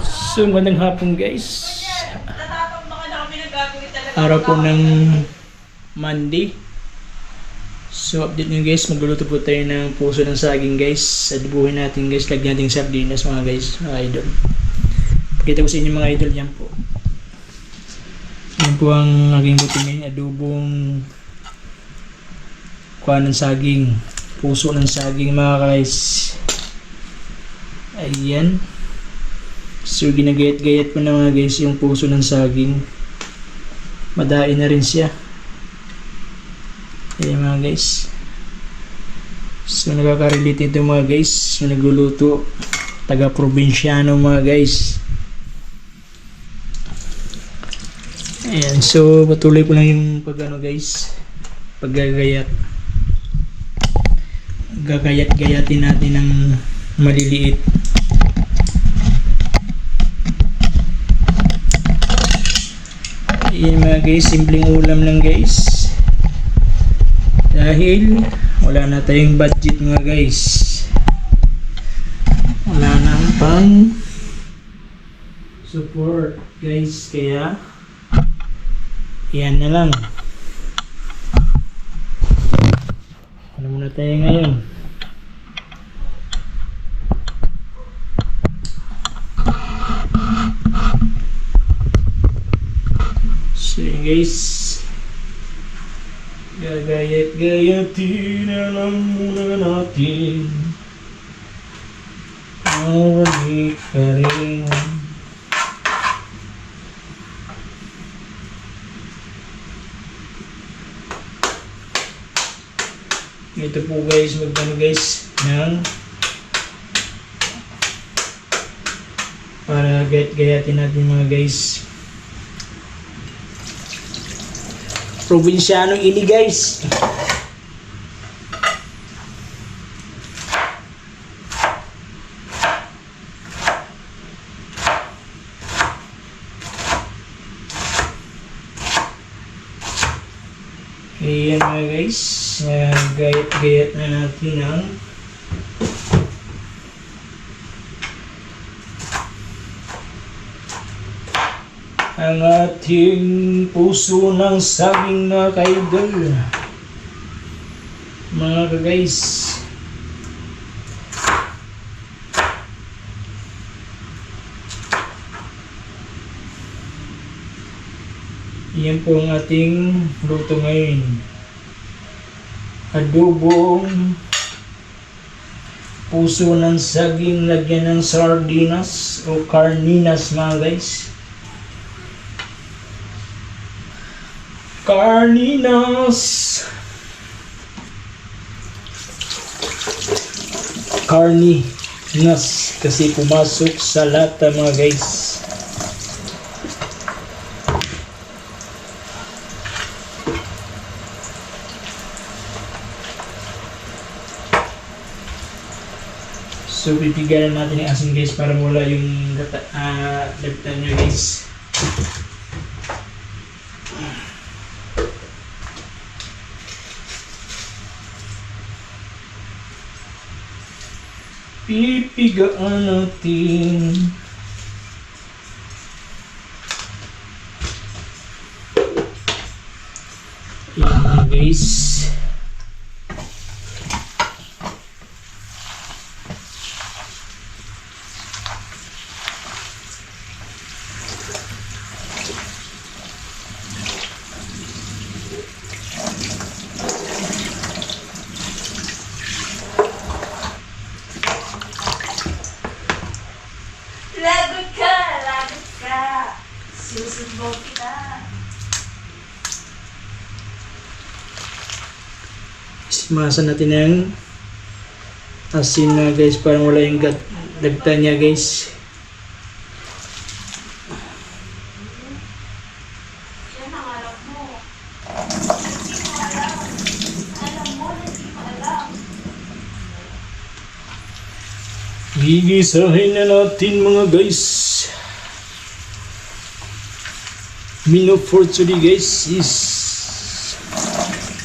So, magandang hapon guys. Araw po ng Monday. So, update nyo guys. Magluluto po tayo ng puso ng saging guys. Adobuhin natin guys. Lagyan natin sardinas mga guys. Mga idol. Pakita ko sa inyo mga idol. Yan po. Yan po ang aking buti ngayon. Adobong kuha ng saging. Puso ng saging mga guys. Ayan. So, ginagayat-gayat ko na mga guys yung puso ng saging. Madain na rin siya. Ayan mga guys. So, nakaka-relate ito mga guys. Yung nagluluto. Taga-probinsyano mga guys. Ayan. So, patuloy ko lang yung pag-ano guys. Paggagayat. Gagayat-gayatin natin ng maliliit. Ayan mga guys, simpleng ulam lang guys. Dahil wala na tayong budget mga guys. Wala nang pang support guys, kaya yan na lang. Ano muna tayo ngayon? So yun guys, gagayat-gayatin na lang muna natin. Mawali ka rin. Ito po guys, magkano guys ng para gayat-gayatin natin mga guys. Probinsyanong ini guys. Ayan mga guys, gayat-gayat na natin ang ating puso ng saging na kaidol mga guys. Yan po ang ating luto ngayon. Adobong puso ng saging, lagyan ng sardinas o carninas mga guys. Carninas. Carninas kasi pumasok sa lata mga guys. So pipigalan natin yung asin guys para mula yung dagtan nyo guys. Pipigaan natin. Ayan guys. Lagot ka, susumbong kita. Simasan natin ang asin na guys para wala yung dagtan niya guys. Yan ang alam mo. Hindi mo alam. Alam mo, hindi mo alam. Gigisahin na natin mga guys. Menu for today guys is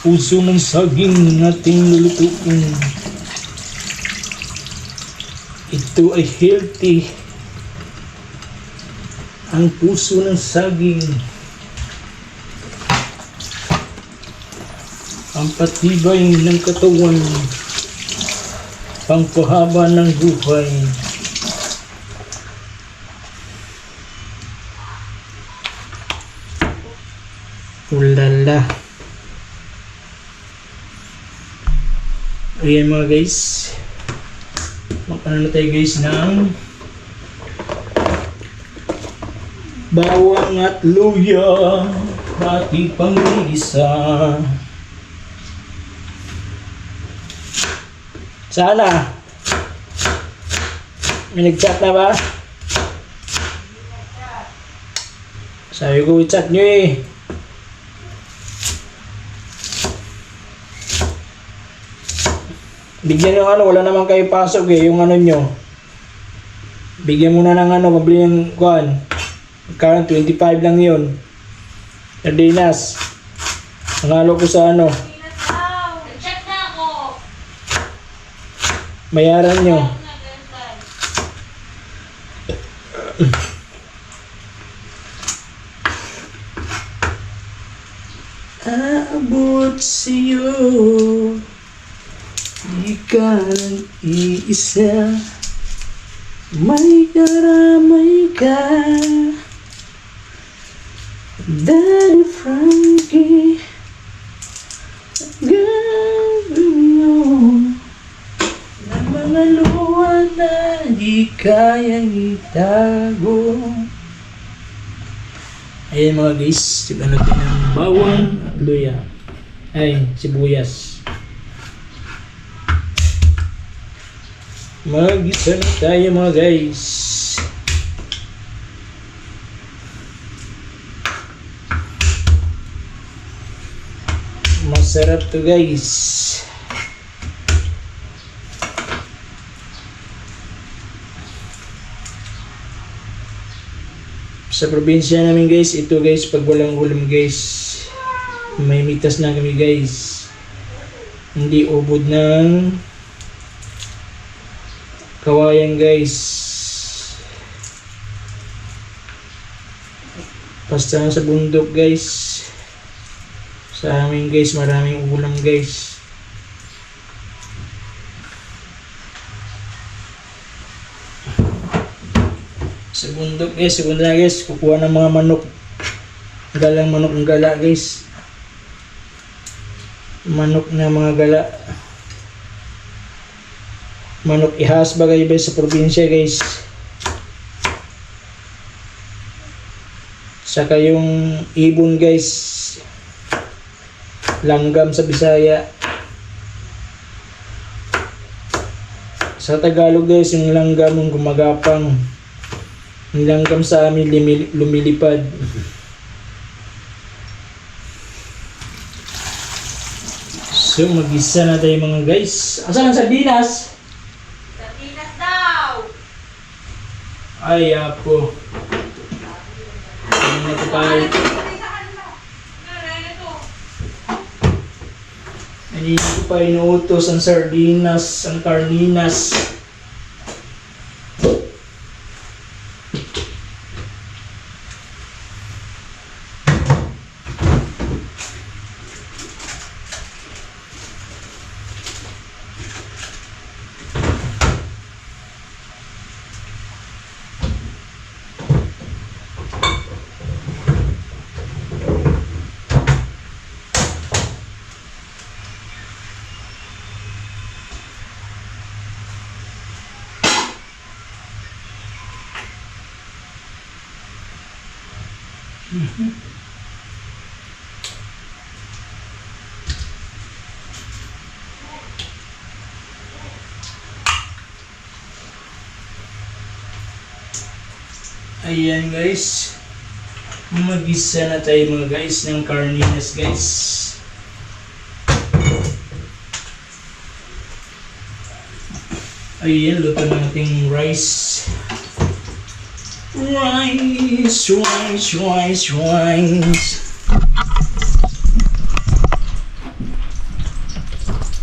puso ng saging nating lulutuin. Ito ay healthy ang puso ng saging, ang patibay ng katawan, pangpahaba ng buhay. Ulala. Ayan mga guys. Magpano na tayo guys ng bawang at luya, ating panggisa. Sana? May nag-chat na ba? Sabi ko i-chat nyo eh. Bigyan nyo ano, wala naman kayo pasok eh, yung ano nyo. Bigyan mo na ng ano, mabili yung kuhan. Current 25 lang yun. Sardinas. Nangalo ko sa ano. Nag-check na ako. Bayaran nyo. Aabot sa'yo, di ka nag-iisa, may karamay ka, Daddy Frankie. Gagawin mo ng mga luha na di kayang itago. Ayan mga guys, tignan natin ang bawang at luya. Ay, sibuyas. Mag-isa na tayo mga guys. Masarap to guys. Sa probinsya namin guys, ito guys, pag walang ulam guys, may mitas na kami guys. Hindi ubod ng kawayan guys. Basta sa bundok guys. Sa amin guys, maraming ulam guys. Sa bundok guys, kukuha ng mga manok. Galang manok ng gala guys. Manok na mga gala. Manok ihas bagay ba sa probinsya guys. Saka yung ibon guys. Langgam sa Bisaya. Sa Tagalog guys, yung langgam yung gumagapang. Yung langgam sa amin lumilipad. So mag-isa na tayo mga guys. Asan ang sardinas? Sardinas daw. Ay apo. Ano na ito tayo? Hindi ko pa inuutos ang sardinas, ang carninas. Ayan guys, mag-isa na tayo mga guys ng carninas guys. Ayan, luto na ating rice. Rice.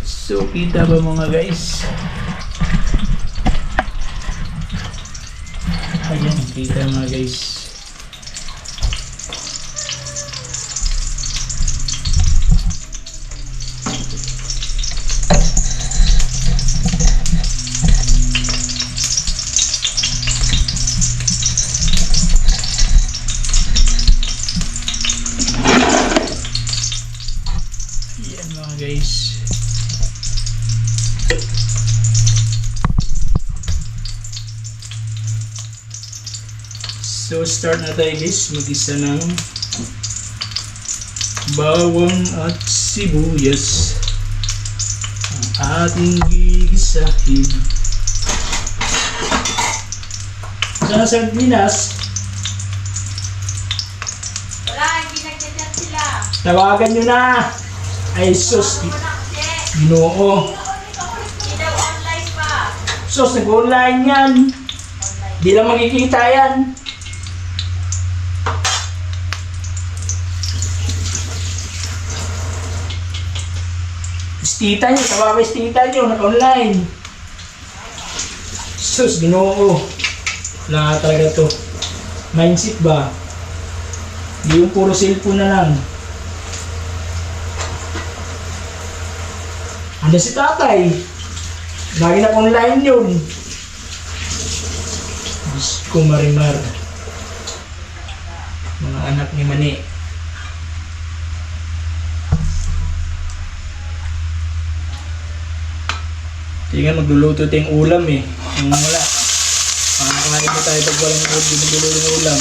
So, kita ba mga guys? Ayan, kita mga guys. So start na tayo guys, mag-isa ng bawang at sibuyas ang ating gigisahin. Saan ang sardinas? Wala, hindi nagchat sila. Tawagan nyo na! Ay sus, Wala kasi. Ginoo. Hindi daw online pa. Sus, nag-online yan. Di lang makikita yan. Tita nyo, tawagay si tita nyo, naka-online. Sus, Ginoo. Wala nga talaga to. Mindset ba? Hindi yung puro cellphone na lang. Ano si tatay? Lagi naka-online yun. Diyos ko, Marimar. Mga anak ni Mani. Tingnan, magluluto tayong ulam eh. Yung wala. Makakain mo tayo pag walang magluluto ng ulam.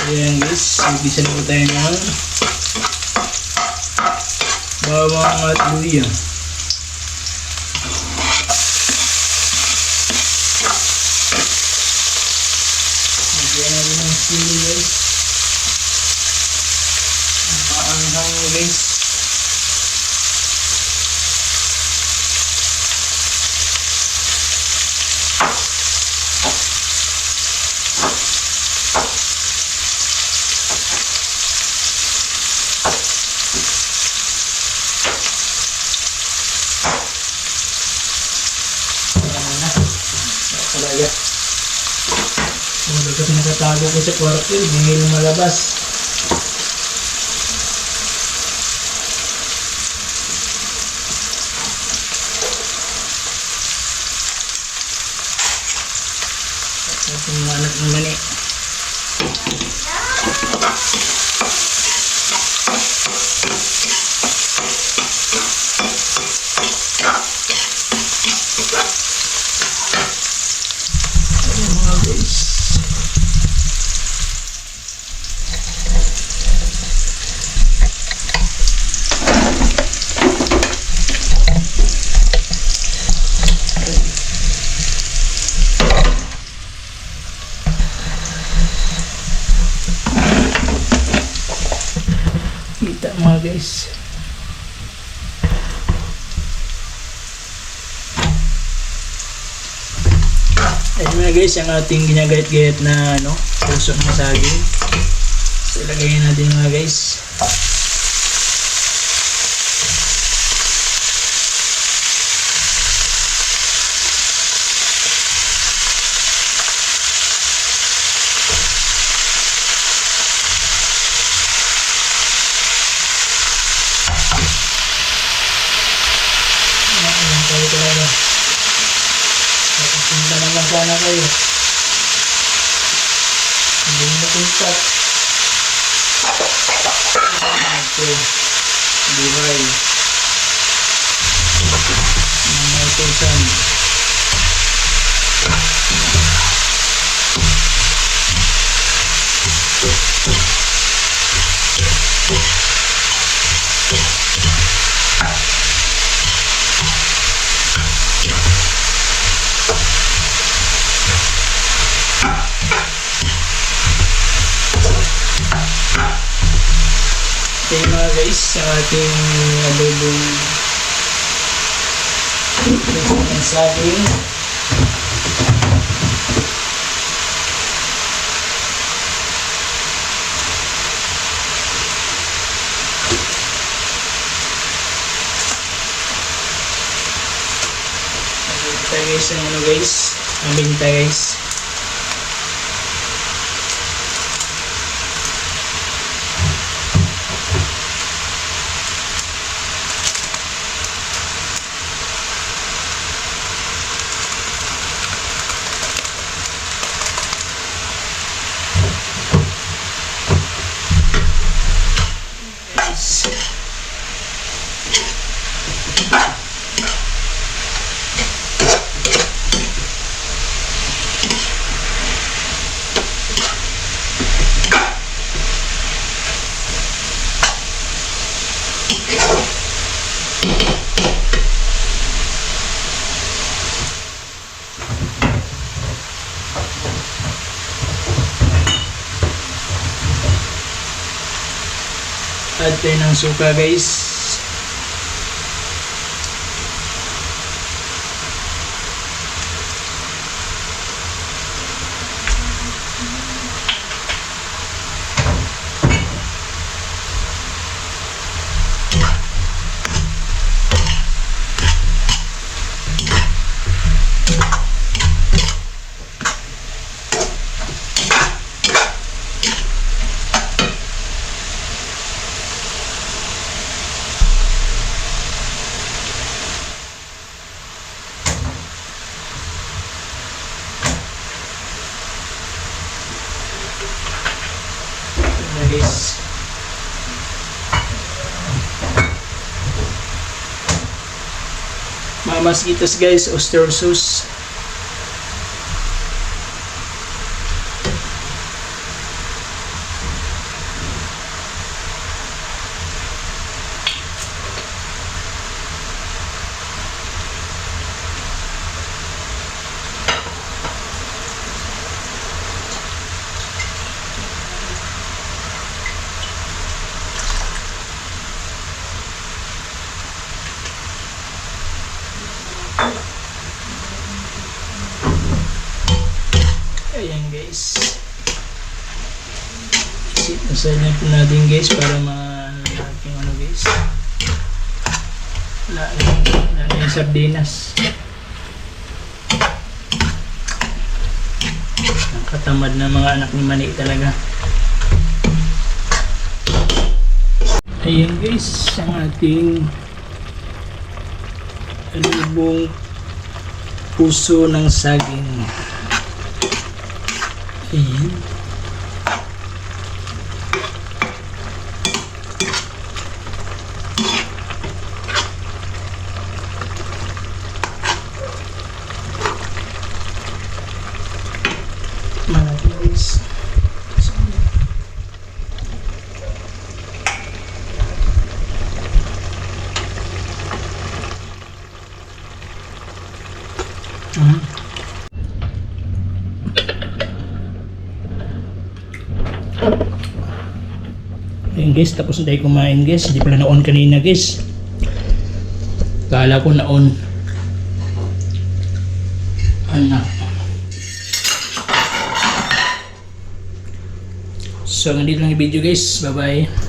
Ayan guys, magisa na po tayo ng bawang at luya. Lagyan natin ng sili guys. Maanghang guys. Talaga. Kasi nakatago ko sa kwarto, hindi lumalabas. Ito mga anak ng Mani. Ayan mga guys. Kita mga guys. Ayan mga guys, ang ating ginagayat-gayat na puso ng saging. So ilagay natin mga guys. Ayan tayo talaga. Papunta naman sana kayo. Hindi mo napuntat. Ito. Buhay. Mga itusan. Okay mga guys, ang ating adobong ng saging. Tayo guys ang guys, aming tayo guys. Add tayo ng suka guys. Guys, mamaskitas guys, oyster sauce. Ayan guys, nasayin po natin guys para ma-natin ano guys, wala yung sardinas. Nakatamad na mga anak ni Mani talaga. Ayan guys, ang ating adobong puso ng saging. Ayan. Malaki guys. Ayan guys, tapos na tayo kumain guys. Hindi pala na-on kanina guys. Kala ko na-on. Anak. So, nandito lang yung video guys. Bye bye.